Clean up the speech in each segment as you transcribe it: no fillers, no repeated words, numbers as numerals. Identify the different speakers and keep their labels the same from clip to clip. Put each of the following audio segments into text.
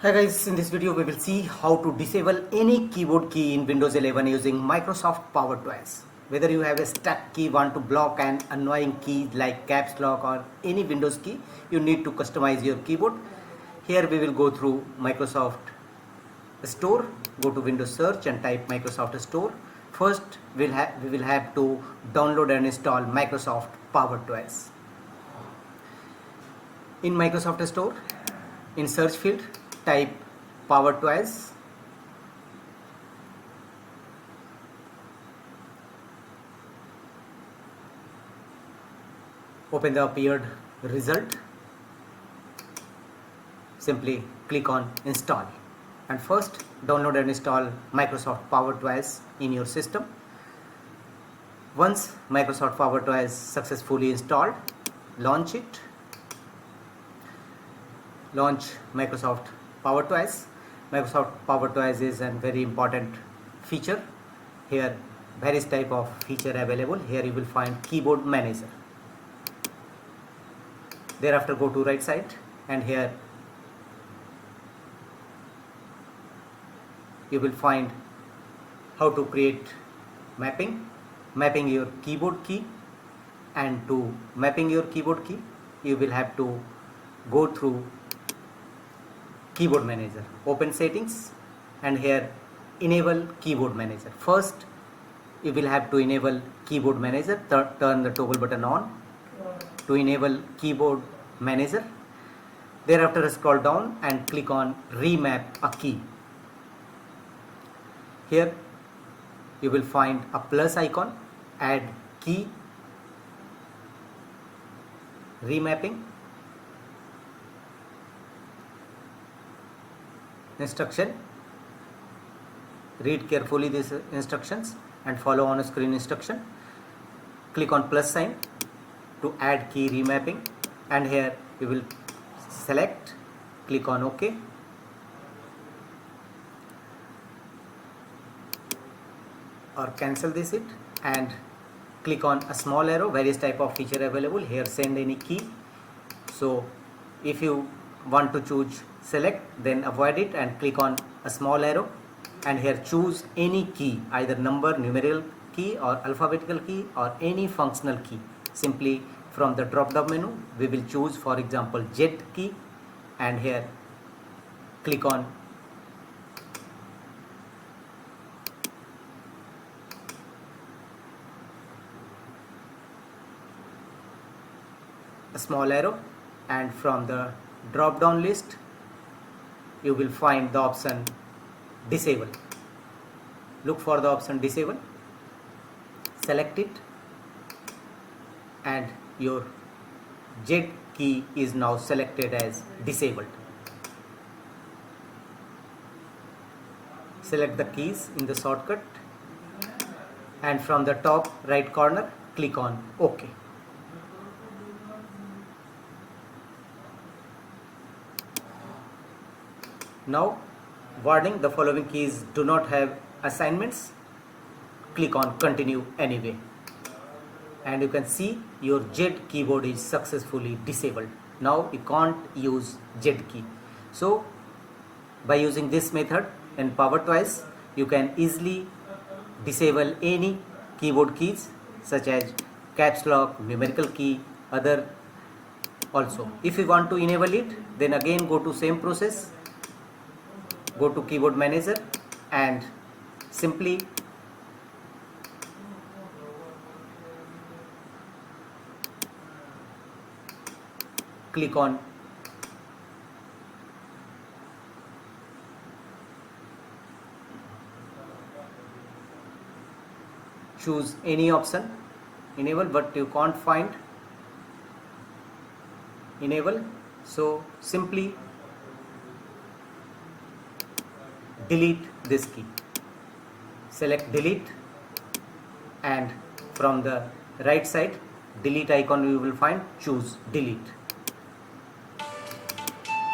Speaker 1: Hi guys, in this video we will see how to disable any keyboard key in Windows 11 using Microsoft PowerToys. Whether you have a stuck key, want to block an annoying key like caps lock or any Windows key, you need to customize your keyboard. Here we will go through Microsoft Store, go to Windows search and type Microsoft Store. First we will have to download and install Microsoft PowerToys. In Microsoft Store, in search field, type PowerToys. Open the appeared result. Simply click on install and first download and install Microsoft PowerToys in your system. Once Microsoft PowerToys successfully installed, launch it. Launch Microsoft PowerToys. Microsoft PowerToys is a very important feature. Here various type of feature available. Here you will find keyboard manager. Thereafter go to right side and here you will find how to create mapping your keyboard key, and to mapping your keyboard key you will have to go through keyboard manager. Open settings and here enable keyboard manager. First you will have to enable keyboard manager. Turn the toggle button on to enable keyboard manager. Thereafter scroll down and click on remap a key. Here you will find a plus icon, add key, remapping, instruction. Read carefully these instructions and follow on screen instruction. Click on plus sign to add key remapping and here you will select, click on OK. Or cancel this and click on a small arrow. Various type of feature available here. Send any key. So if you want to choose select, then avoid it and click on a small arrow and here choose any key, either number, numerical key or alphabetical key or any functional key. Simply from the drop down menu we will choose, for example, Z key, and here click on a small arrow and from the drop down list you will find the option disable. Look for the option disable, select it and your Z key is now selected as disabled. Select the keys in the shortcut and from the top right corner click on OK. Now warning, the following keys do not have assignments. Click on continue anyway and you can see your Z keyboard is successfully disabled. Now you can't use Z key. So by using this method in PowerToys you can easily disable any keyboard keys such as caps lock, numerical key, other also. If you want to enable it, then again go to same process. Go to keyboard manager and simply click on choose any option, enable, but you can't find enable, so simply delete this key. Select delete and from the right side delete icon you will find choose delete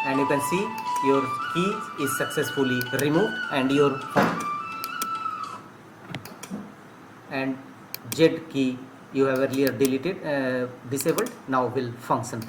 Speaker 1: and you can see your key is successfully removed and your and Z key you have earlier deleted disabled now will function properly.